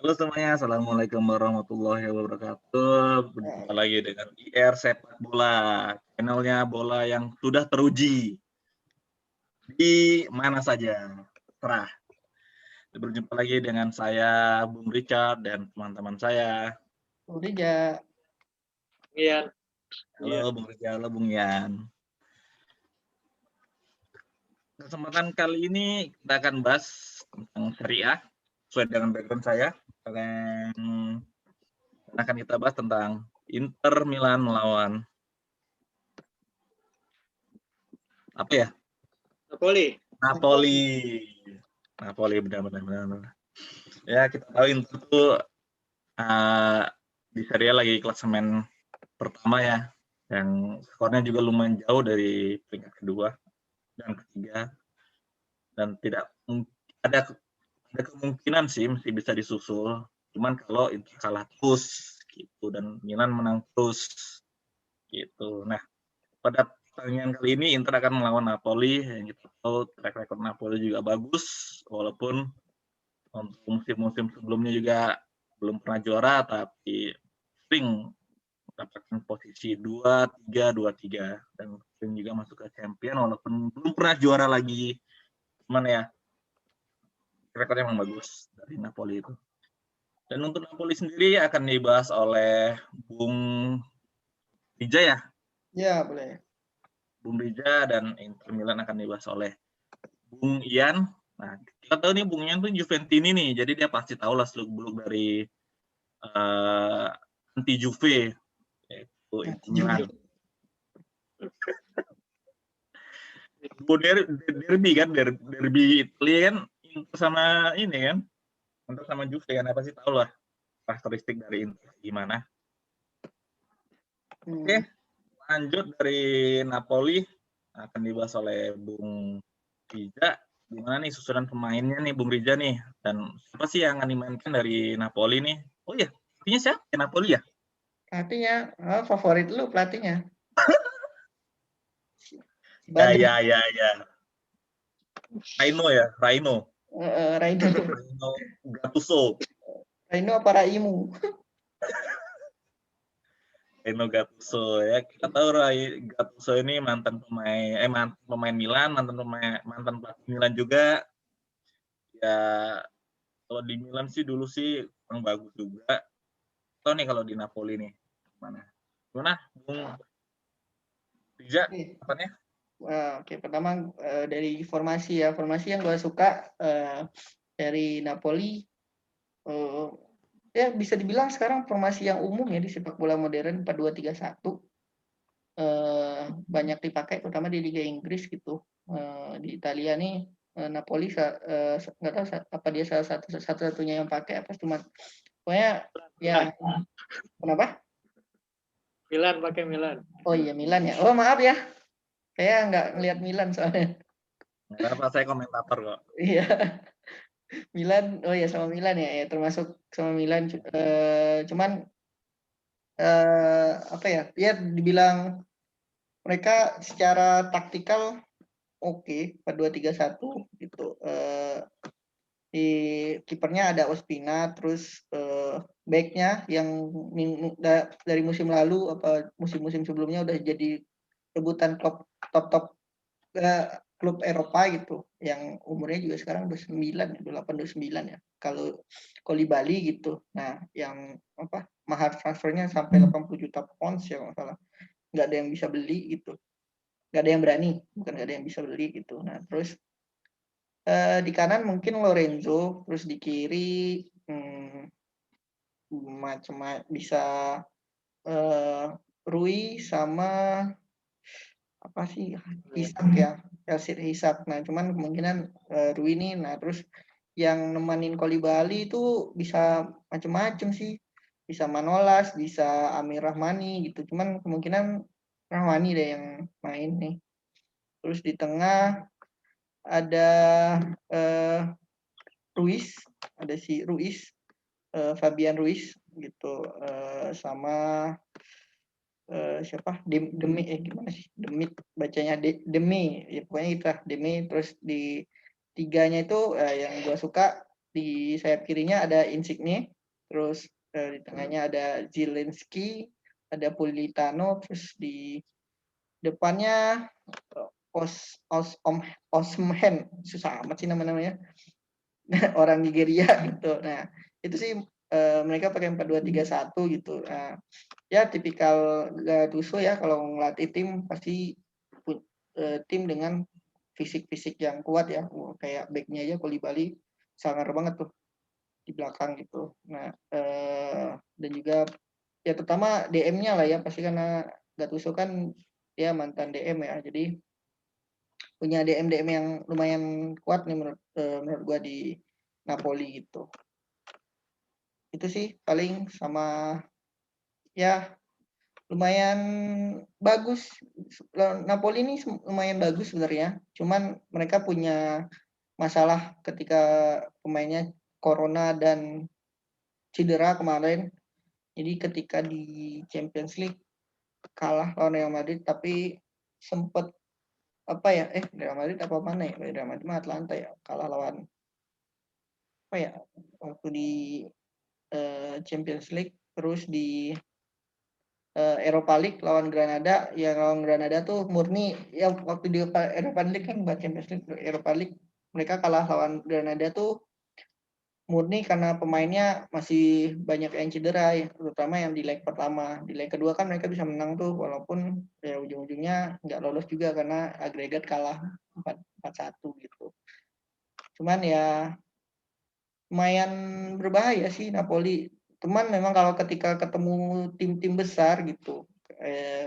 Halo semuanya, Assalamualaikum warahmatullahi wabarakatuh. Berjumpa lagi dengan IR Sepak Bola, channelnya bola yang sudah teruji di mana saja. Terah. Berjumpa lagi dengan saya, Bung Richard, dan teman-teman saya. Udah. Iya. Halo Bung Richard, halo Bung Yan. Kesempatan kali ini kita akan bahas tentang Serie A, sesuai dengan background saya. Akan kita bahas tentang Inter Milan melawan apa ya? Napoli, benar. Ya, kita tahu Inter itu di Serie A lagi klasemen pertama ya, yang skornya juga lumayan jauh dari peringkat kedua dan ketiga, dan tidak ada kemungkinan sih masih bisa disusul. Cuman kalau Inter kalah terus gitu dan Milan menang terus gitu. Nah, pada pertandingan kali ini Inter akan melawan Napoli, yang kita tahu track record Napoli juga bagus, walaupun untuk musim-musim sebelumnya juga belum pernah juara, tapi sering mendapatkan posisi 2-3, dan sering juga masuk ke champion walaupun belum pernah juara lagi. Cuman ya, rekornya memang bagus dari Napoli itu. Dan untuk Napoli sendiri akan dibahas oleh Bung Rija ya? Ya, boleh. Bung Rija, dan Inter Milan akan dibahas oleh Bung Ian. Nah, kita tahu nih Bung Ian tuh Juventini nih, jadi dia pasti tahu lah seluk-beluk dari anti Juve, yaitu Inter Milan. Derby kan, derby Italia kan, Inter sama ini kan, Inter sama Juve kan, apa sih tahu lah karakteristik dari Inter gimana. Oke, lanjut dari Napoli akan dibahas oleh Bung Rija. Gimana nih susunan pemainnya nih Bung Rija nih, dan siapa sih yang akan dimainkan dari Napoli nih? Oh iya, pelatihnya siapa ya Napoli ya? Pelatihnya, favorit lu pelatihnya. Ya. Raino Gattuso. Raino apa Raimu? Rino Gattuso ya, kita tahu Gattuso ini mantan pemain Milan, mantan pelatih Milan juga. Ya, kalau di Milan sih dulu sih kurang bagus juga. Tahu nih kalau di Napoli nih gimana Bung Rija, apanya? Oke, pertama dari formasi ya. Formasi yang gue suka dari Napoli, ya bisa dibilang sekarang formasi yang umum ya di sepak bola modern 4-2-3-1. Banyak dipakai terutama di Liga Inggris gitu. Di Italia nih Napoli nggak tahu apa dia salah satu-satunya yang pakai apa cuma pokoknya ya. Kenapa? Milan pakai Milan. Oh iya Milan ya. Oh maaf ya. Saya nggak ngelihat Milan soalnya. Nggak apa, saya komentator kok. Iya. Milan, oh ya sama Milan ya, termasuk sama Milan. Cuman apa ya? Ya dibilang mereka secara taktikal oke, 4-2-3-1 gitu. Di kipernya ada Ospina, terus backnya yang dari musim lalu apa musim-musim sebelumnya udah jadi rebutan top klub Eropa gitu, yang umurnya juga sekarang udah 9, 28, 29 ya. Kalau Bali gitu. Nah, yang apa mahar transfernya sampai 80 juta pounds ya kalau salah. Nggak ada yang bisa beli gitu. Nggak ada yang berani, bukan nggak ada yang bisa beli gitu. Nah, terus di kanan mungkin Lorenzo, terus di kiri macam bisa Rui sama apa sih Isak ya, Isak. Nah cuman kemungkinan Rui ini, nah terus yang nemanin Bali itu bisa macam-macam sih, bisa Manolas, bisa Amir Rahmani gitu, cuman kemungkinan Rahmani deh yang main nih. Terus di tengah ada Ruiz, ada si Ruiz, Fabian Ruiz gitu, sama siapa Demi gimana sih bacanya Demi ya pokoknya itu lah Demi. Terus di tiganya itu yang gue suka di sayap kirinya ada Insigne, terus di tengahnya ada Zielinski, ada Politano, terus di depannya Osmhen, susah amat sih namanya, orang Nigeria gitu. Nah, itu sih mereka pakai 4-2-3-1 gitu. Nah, ya tipikal Gattuso ya, kalau ngelatih tim pasti tim dengan fisik-fisik yang kuat ya. Kayak backnya aja Koulibaly sangar banget tuh di belakang gitu. Nah, dan juga ya terutama DM-nya lah ya, pasti karena Gattuso kan dia mantan DM ya, jadi punya DM yang lumayan kuat nih menurut gua di Napoli gitu. Itu sih paling, sama ya lumayan bagus. Napoli ini lumayan bagus sebenarnya, cuman mereka punya masalah ketika pemainnya corona dan cedera kemarin. Jadi ketika di Champions League kalah lawan Real Madrid, tapi sempet apa ya, Real Madrid apa mana ya, Real Madrid mah Atlanta ya, kalah lawan apa ya waktu di Champions League, terus di Europa League lawan Granada. Ya lawan Granada tuh murni ya, waktu di Europa League kan buat Champions League, Europa League mereka kalah lawan Granada tuh murni karena pemainnya masih banyak yang cedera ya, terutama yang di leg pertama. Di leg kedua kan mereka bisa menang tuh, walaupun ya ujung-ujungnya nggak lolos juga karena agregat kalah 4-1 gitu. Cuman ya lumayan berbahaya sih Napoli. Cuman memang kalau ketika ketemu tim-tim besar gitu,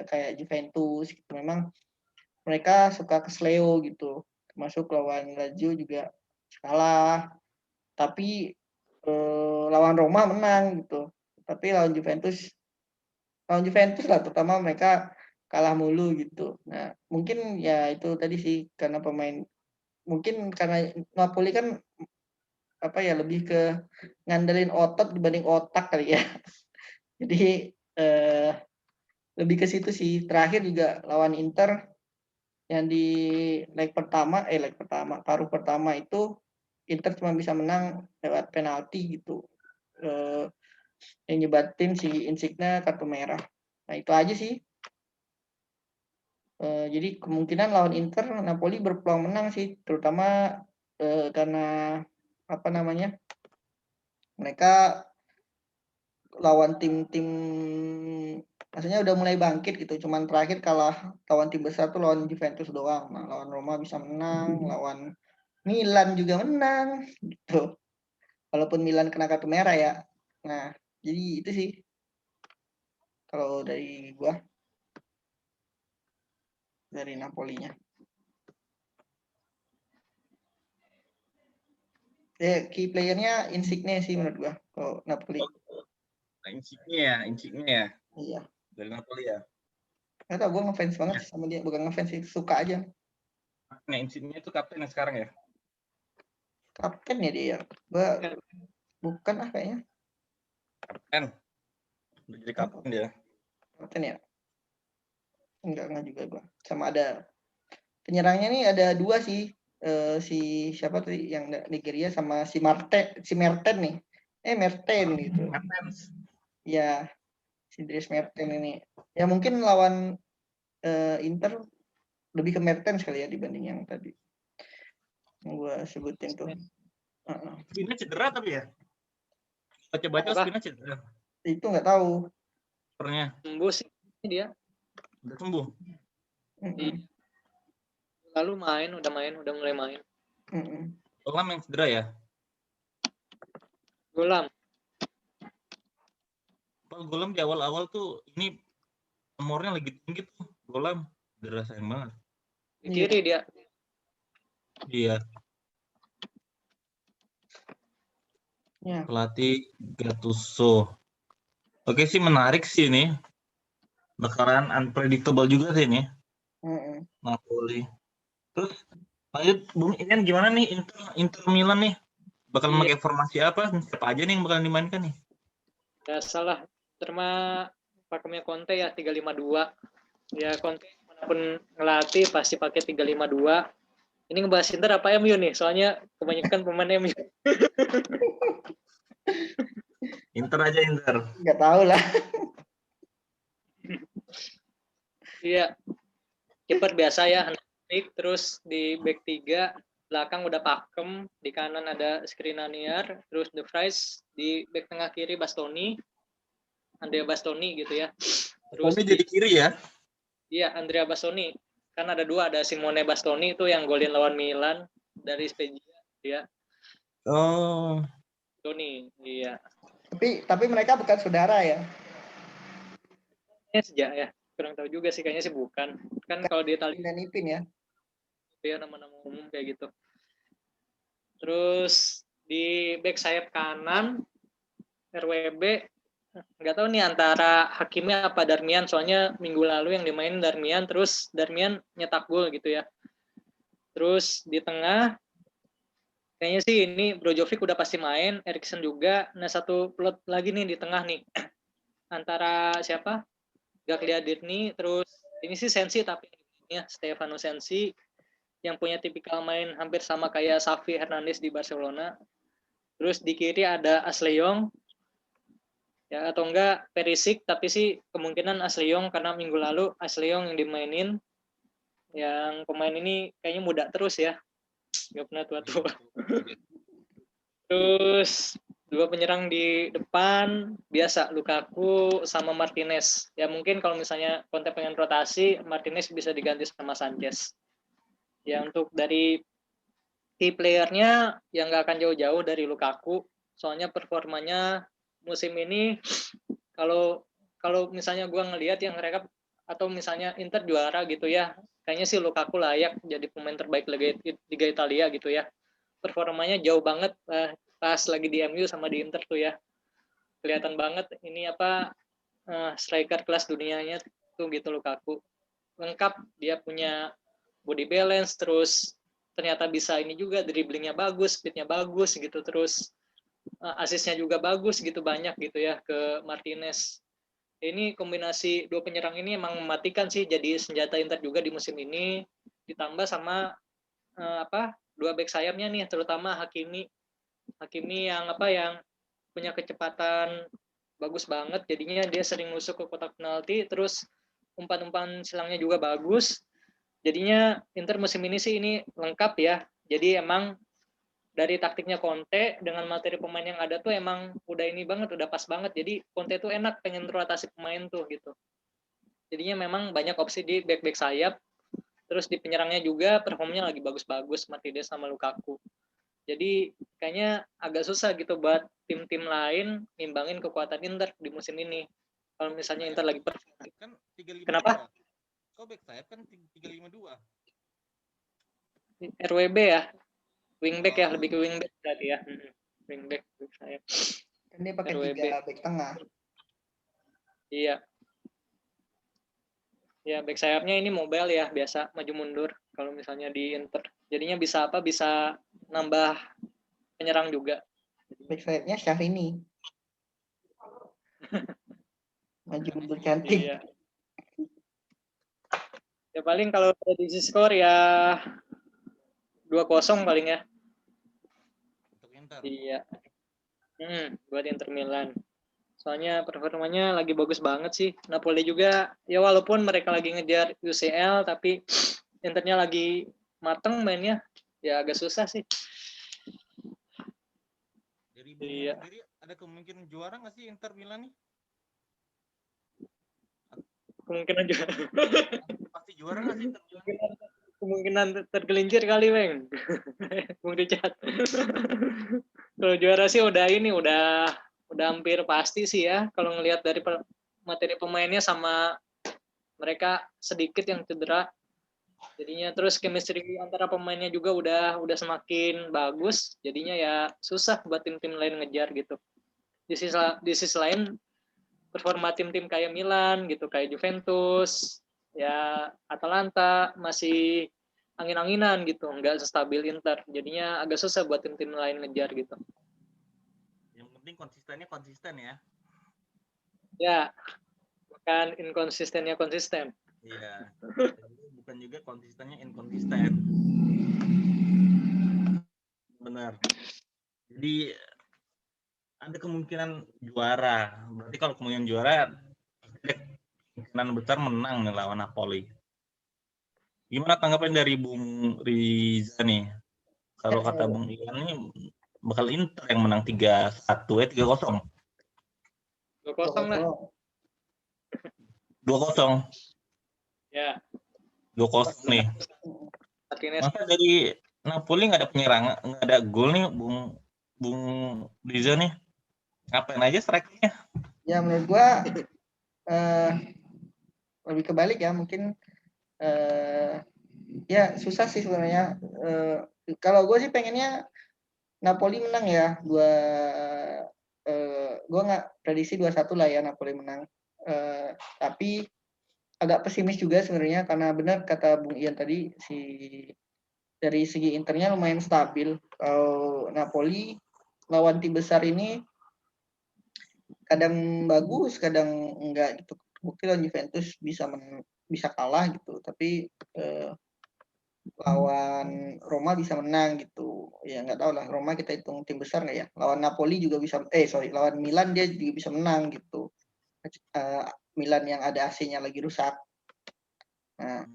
kayak Juventus gitu, memang mereka suka kesleo gitu. Termasuk lawan Lazio juga kalah, tapi lawan Roma menang gitu. Tapi lawan Juventus lah terutama mereka kalah mulu gitu. Nah, mungkin ya itu tadi sih, karena mungkin karena Napoli kan apa ya, lebih ke ngandelin otot dibanding otak kali ya. Jadi lebih ke situ sih. Terakhir juga lawan Inter yang di paruh pertama itu Inter cuma bisa menang lewat penalti gitu. Yang nyebatin si Insigne kartu merah. Nah, itu aja sih. Jadi kemungkinan lawan Inter Napoli berpeluang menang sih, terutama karena apa namanya, mereka lawan tim-tim maksudnya udah mulai bangkit gitu. Cuman terakhir kalah lawan tim besar tuh lawan Juventus doang. Nah, lawan Roma bisa menang, lawan Milan juga menang gitu. Walaupun Milan kena kartu merah ya. Nah, jadi itu sih kalau dari gua, dari Napolinya. Key playernya Insigne sih menurut gua kalau Napoli. Insigne ya. Iya. Dari Napoli ya. Nggak tau, gue ngefans banget sama dia. Bukan ngefans sih, suka aja. Nah, Insigne itu kapten yang sekarang ya? Kapten ya dia. Gue bukan kayaknya. Kapten. Udah jadi kapten dia. Kapten ya? Enggak juga gue. Sama ada penyerangnya nih, ada dua sih. Si siapa tadi yang Nigeria, sama si Merten nih. Merten gitu. Ya, si Dries Merten ini. Ya mungkin lawan Inter lebih ke Mertens kali ya dibanding yang tadi yang gue sebutin tuh. Spina cedera tapi ya? Baca-baca Spina cedera. Itu nggak tahu. Pernah. Sembuh sih dia. Udah sembuh. Lalu udah mulai main. Golam yang cedera ya? Golam di awal-awal tuh ini nomornya lagi tinggi tuh. Golam cedera, sayang banget. Di kiri dia. Iya. Ya. Pelatih Gattuso. Oke sih, menarik sih ini. Bakalan unpredictable juga sih ini. Napoli. Terus lanjut Bung Ian, gimana nih Inter Milan nih? Bakal memakai formasi apa? Siapa aja nih yang bakal dimainkan nih? Ya salah. Terima pakemnya Conte ya 3-5-2. Ya Conte manapun ngelatih pasti pakai 3-5-2. Ini ngebahas Inter apa MU nih? Soalnya kebanyakan pemain MU. Inter aja Inter. Nggak tahu lah. Iya, kiper biasa ya, Hendrik. Terus di back 3 belakang udah Pakem, di kanan ada Skriniar, terus De Vrij, di back tengah kiri Bastoni, Andrea Bastoni gitu ya. Terus Ini jadi kiri ya? Iya, Andrea Bastoni. Kan ada 2, ada Simone Bastoni itu yang golin lawan Milan dari Spezia, ya. Oh. Bastoni, iya. Tapi mereka bukan saudara ya. Sejak ya, kurang tahu juga sih, kayaknya sih bukan. Kan kalau di Italia Dan Ipin ya. ya nama-nama umum kayak gitu. Terus di back sayap kanan RWB nggak tahu nih antara Hakimi apa Darmian, soalnya minggu lalu yang dimainin Darmian, terus Darmian nyetak gol gitu ya. Terus di tengah kayaknya sih ini Brozovic udah pasti main, Eriksen juga. Nah, satu plot lagi nih di tengah nih antara siapa? Gagliardini, terus ini sih Sensi, tapi ya Stefano Sensi yang punya tipikal main hampir sama kayak Xavi Hernandez di Barcelona. Terus di kiri ada Ashley Young, ya atau enggak Perisic, tapi sih kemungkinan Ashley Young karena minggu lalu Ashley Young yang dimainin. Yang pemain ini kayaknya muda terus ya, nggak pernah tua-tua. Terus 2 penyerang di depan biasa Lukaku sama Martinez. Ya mungkin kalau misalnya Conte pengen rotasi, Martinez bisa diganti sama Sanchez. Ya untuk dari key player-nya yang nggak akan jauh-jauh dari Lukaku. Soalnya performanya musim ini kalau misalnya gue ngelihat yang mereka atau misalnya Inter juara gitu ya, kayaknya sih Lukaku layak jadi pemain terbaik Liga Italia gitu ya. Performanya jauh banget pas lagi di MU sama di Inter tuh ya, kelihatan banget ini apa striker kelas dunianya tuh gitu Lukaku. Lengkap, dia punya body balance, terus ternyata bisa ini juga, dribblingnya bagus, speednya bagus gitu, terus asisnya juga bagus gitu, banyak gitu ya ke Martinez. Ini kombinasi 2 penyerang ini emang mematikan sih, jadi senjata Inter juga di musim ini, ditambah sama 2 back sayapnya nih, terutama Hakimi yang punya kecepatan bagus banget, jadinya dia sering nusuk ke kotak penalti, terus umpan-umpan silangnya juga bagus. Jadinya Inter musim ini sih ini lengkap ya. Jadi emang dari taktiknya Conte dengan materi pemain yang ada tuh emang udah ini banget, udah pas banget. Jadi Conte tuh enak pengen rotasi pemain tuh gitu. Jadinya memang banyak opsi di back-back sayap. Terus di penyerangnya juga performnya lagi bagus-bagus, Martinez sama Lukaku. Jadi kayaknya agak susah gitu buat tim-tim lain nimbangin kekuatan Inter di musim ini. Kalau misalnya Inter lagi kan 352. Kenapa? Kok back sayap kan 352. RWB ya. Wingback ya, lebih ke wingback berarti ya. Wingback sayap. Kan dia pakai RWB. 3 back tengah. Iya. Ya, back sayapnya ini mobile ya, biasa maju mundur kalau misalnya di Inter. Jadinya bisa bisa nambah penyerang juga. Back sayapnya Syahrini. Maju mundur cantik. Iya. Ya paling kalau prediksi skor ya 2-0 paling ya. Untuk Inter. Iya. Buat Inter Milan. Soalnya performanya lagi bagus banget sih. Napoli juga ya walaupun mereka lagi ngejar UCL tapi Internya lagi mateng mainnya. Ya agak susah sih. Dari Bung sendiri ada kemungkinan juara nggak sih Inter Milan nih? Kemungkinan juara. Pasti juara nggak sih Inter Milan? Kemungkinan tergelincir kali, Weng. Bung Richard. Kalau juara sih udah hampir pasti sih ya. Kalau ngelihat dari materi pemainnya sama mereka sedikit yang cedera. Jadinya terus chemistry antara pemainnya juga udah semakin bagus. Jadinya ya susah buat tim-tim lain ngejar gitu. Di sisi lain performa tim-tim kayak Milan gitu, kayak Juventus, ya Atalanta masih angin-anginan gitu, nggak stabil Inter. Jadinya agak susah buat tim-tim lain ngejar gitu. Yang penting konsistennya konsisten ya. Ya, bukan inkonsistennya konsisten. Iya. Bukan juga konsistennya inkonsisten. benar. Jadi ada kemungkinan juara. Berarti kalau kemungkinan juara, ada kemungkinan besar menang nih lawan Napoli. Gimana tanggapan dari Bung Riza nih? Kalau kata Bung Iwan nih bakal Inter yang menang 3-1 3-0. 2-0 lah. 2-0. Ya. 2-0 nih. Martinez. Masa dari Napoli nggak ada penyerang, nggak ada gol nih Bung Riza nih. Ngapain aja strikernya? Ya menurut gua lebih kebalik ya, mungkin ya susah sih sebenarnya. Kalau gue sih pengennya Napoli menang ya, gue nggak prediksi 2-1 lah ya Napoli menang. Tapi agak pesimis juga sebenarnya karena benar kata Bung Ian tadi, dari segi internya lumayan stabil. Kalau Napoli lawan tim besar ini kadang bagus, kadang enggak gitu. Bukti lawan Juventus bisa kalah gitu, tapi lawan Roma bisa menang gitu. Ya nggak tahu lah, Roma kita hitung tim besar nggak ya. Lawan Napoli juga bisa, lawan Milan dia juga bisa menang gitu. Milan yang ada AC-nya lagi rusak. Nah,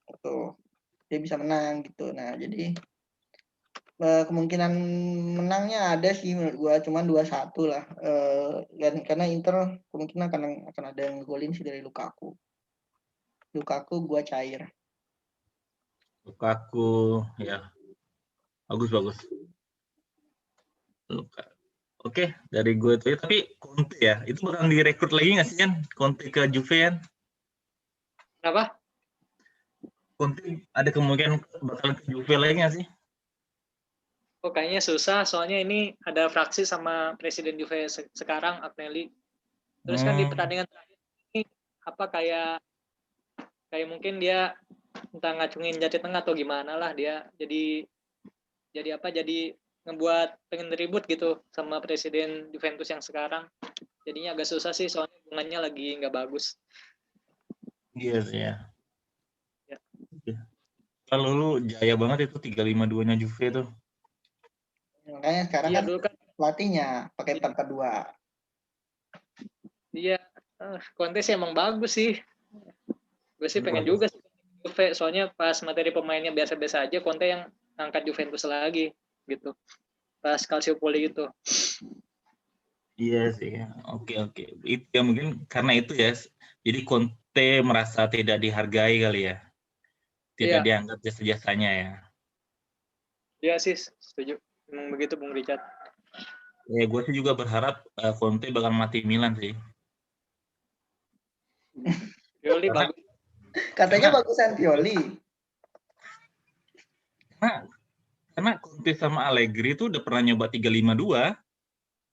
itu dia bisa menang gitu. Nah, jadi kemungkinan menangnya ada sih menurut gua, cuman 2-1 lah. Dan karena Inter kemungkinan akan ada yang golin sih dari Lukaku. Lukaku gua cair. Lukaku ya. Bagus. Oke, dari gue itu ya. Tapi Conte ya, itu bakal direkrut lagi nggak sih kan? Conte ke Juve kan? Kenapa? Conte ada kemungkinan bakal ke Juve lagi nggak sih? Oh, kayaknya susah, soalnya ini ada fraksi sama Presiden Juve sekarang, Agnelli. Terus kan di pertandingan terakhir ini kayak mungkin dia entah ngacungin jati tengah atau gimana lah, dia jadi ngebuat pengen ribut gitu sama Presiden Juventus yang sekarang. Jadinya agak susah sih, soalnya hubungannya lagi nggak bagus. Iya sih ya. Kalau lu jaya banget itu 352-nya Juve tuh. Makanya sekarang Iya kan dulu kan pelatihnya pakai 4-4-2. dia Conte sih emang bagus sih. Gue sih pengen Bagus. juga sih Juve, soalnya pas materi pemainnya biasa-biasa aja, Conte yang angkat Juventus lagi gitu. Pas Calciopoli itu. Iya sih. Oke. Itu ya mungkin karena itu ya. Jadi Conte merasa tidak dihargai kali ya. Tidak Iya. dianggap jasa-jasanya ya. Iya sih, setuju. Emang begitu Bung Richard. Ya gue sih juga berharap Conte bakal mati Milan sih. Pioli bagus. Katanya bagusan Pioli. Karena Conte sama Allegri itu udah pernah nyoba 352.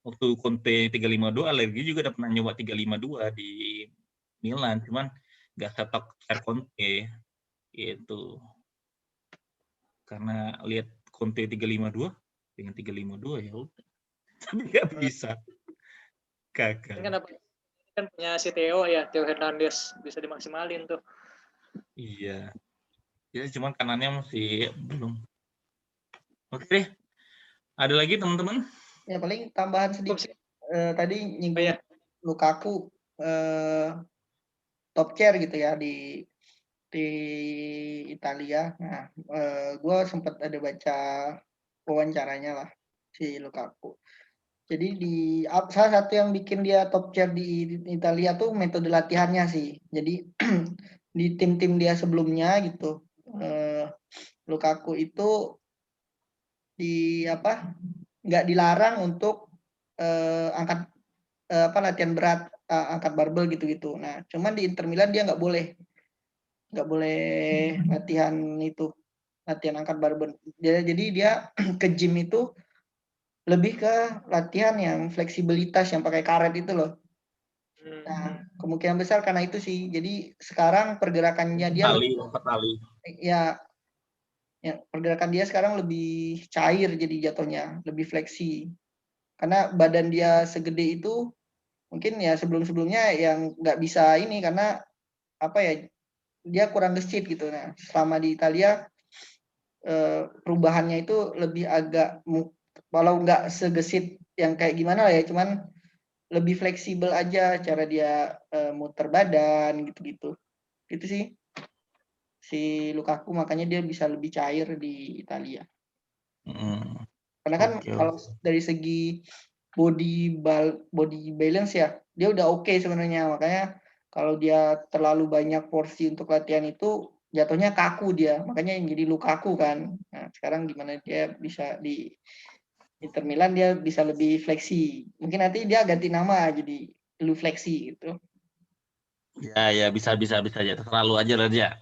Waktu Conte 352, Allegri juga udah pernah nyoba 352 di Milan, cuman nggak setok Conte itu. Karena lihat Conte 352 dengan 352 ya udah. Tapi nggak bisa. Gagal. Kan punya si Theo ya, Theo Hernandez, bisa dimaksimalin tuh. Iya. Ya cuman kanannya masih belum. Oke deh. Ada lagi teman-teman? Ya paling tambahan sedikit. Tadi nyinggung Lukaku top chair gitu ya di Italia. Nah, gue sempat ada baca wawancaranya lah si Lukaku. Jadi salah satu yang bikin dia top chair di Italia tuh metode latihannya sih. Jadi di tim-tim dia sebelumnya gitu, Lukaku itu nggak dilarang untuk angkat latihan berat, angkat barbel gitu-gitu. Nah, cuman di Inter Milan dia nggak boleh latihan angkat barbel. Jadi dia ke gym itu lebih ke latihan yang fleksibilitas yang pakai karet itu loh. Nah, kemungkinan besar karena itu sih. Jadi sekarang pergerakannya dia pergerakan dia sekarang lebih cair, jadi jatuhnya lebih fleksi. Karena badan dia segede itu, mungkin ya sebelum-sebelumnya yang nggak bisa ini karena dia kurang gesit gitu. Nah, selama di Italia perubahannya itu lebih agak walau nggak segesit yang kayak gimana ya, cuman lebih fleksibel aja cara dia muter badan gitu-gitu. Gitu sih si Lukaku, makanya dia bisa lebih cair di Italia. Karena kan kalau dari segi body balance ya, dia udah oke sebenarnya. Makanya kalau dia terlalu banyak porsi untuk latihan itu jatuhnya kaku dia. Makanya yang jadi Lukaku kan. Nah, sekarang gimana dia bisa di Inter Milan, dia bisa lebih fleksi. Mungkin nanti dia ganti nama jadi lu fleksi gitu. Ya bisa aja, terlalu aja lah ya.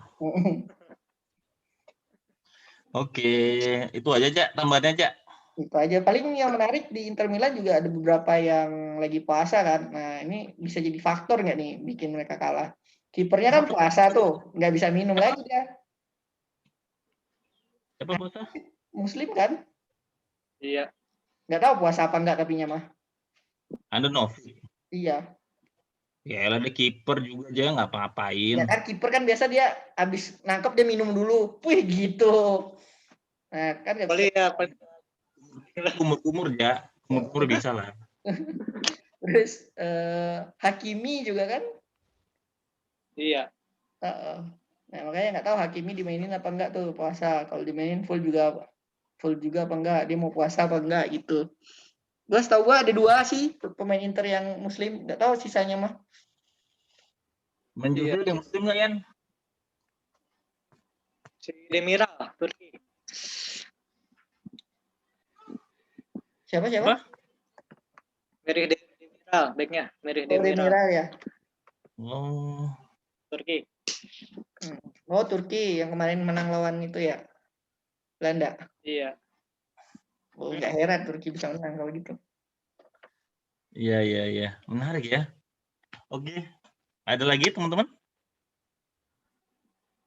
Oke, itu aja tambahannya aja. Itu aja. Paling yang menarik di Inter Milan juga ada beberapa yang lagi puasa kan. Nah ini bisa jadi faktor nggak nih bikin mereka kalah. Kipernya kan puasa tuh, nggak bisa minum lagi dia. Siapa puasa? Muslim kan? Iya. Nggak tahu puasa apa enggak tapi mah. Anda Novi. Iya. Ya ada kiper juga aja nggak apa-apain. Ya kan kiper kan biasa dia habis nangkep dia minum dulu. Wih gitu. Nah kan nggak bisa. Ya, Umur ya, umur bisa lah. Terus Hakimi juga kan? Iya. Nah makanya nggak tahu Hakimi dimainin apa enggak tuh puasa. Kalau dimainin full juga apa enggak, dia mau puasa apa enggak gitu. Gue setahu gue ada 2 sih pemain Inter yang Muslim, nggak tahu sisanya mah. Menjual yang Muslim nggak Yan? Si Demiral, Turki. Siapa? Merih Demiral, backnya Merih Demiral ya. Oh. Turki. Oh Turki yang kemarin menang lawan itu ya, Belanda. Iya. Oh nggak heran Turki bisa menang kalau gitu. Iya. Menarik ya. Oke. Ada lagi teman-teman?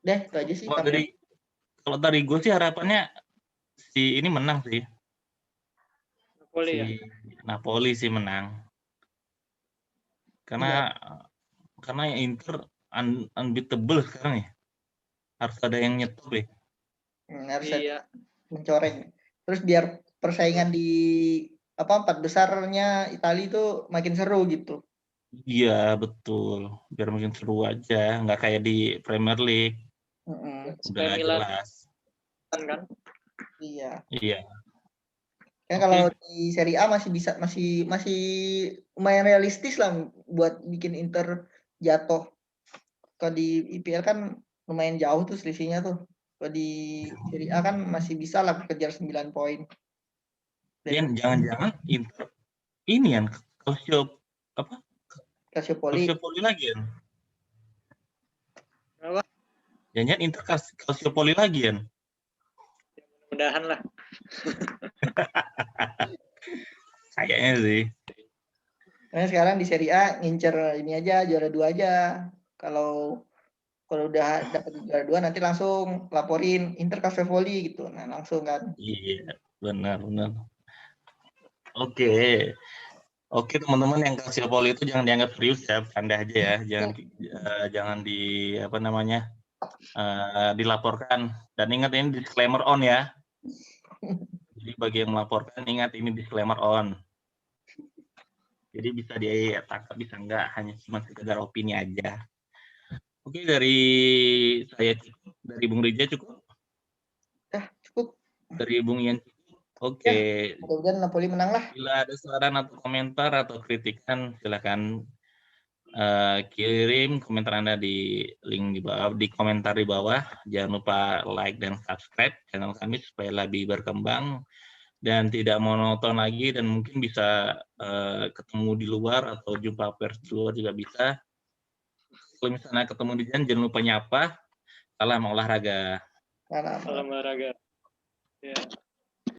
Deh, itu aja sih. Kalau dari gue sih harapannya si ini menang sih. Napoli ya. Napoli sih menang. Karena Inter unbeatable sekarang ya. Harus ada yang nyetop ya. Harus mencoreng. Terus biar persaingan di 4 besarnya Italia itu makin seru gitu. Iya betul, biar makin seru aja, nggak kayak di Premier League. Udah jelas. Kan? Iya. Kan Okay. kalau di Serie A masih lumayan realistis lah buat bikin Inter jatuh. Kalau di IPL kan lumayan jauh tuh selisihnya tuh. Kalau di Serie A kan masih bisa lah kejar 9 poin. Dan jangan-jangan Inter ini yang Calciopoli lagi ya? Apa? Jangan Inter Calciopoli lagi ya? Mudah-mudahan lah. Kayaknya sih. Nah, sekarang di Serie A ngincer ini aja, juara 2 aja. Kalau udah dapat juara 2 nanti langsung laporin Inter Calciopoli gitu. Nah, langsung kan. Iya, benar. Oke, teman-teman yang Calciopoli itu jangan dianggap serius ya, bercanda aja ya. Jangan dilaporkan. Dan ingat ini disclaimer on ya. Jadi bagi yang melaporkan ingat ini disclaimer on. Jadi bisa ditangkap, bisa enggak, hanya cuma sekedar opini aja. Oke, dari saya cukup, dari Bung Rija cukup. Cukup. Dari Bung Ian cukup. Oke. Mudah-mudahan Napoli menang lah. Bila ada saran atau komentar atau kritikan, silakan kirim komentar Anda di link di bawah, di komentar di bawah. Jangan lupa like dan subscribe channel kami supaya lebih berkembang dan tidak monoton lagi, dan mungkin bisa ketemu di luar atau jumpa pers di luar juga bisa. Kalau misalnya ketemu di jalan, jangan lupa nyapa. Salam olahraga. Salam olahraga. Ya.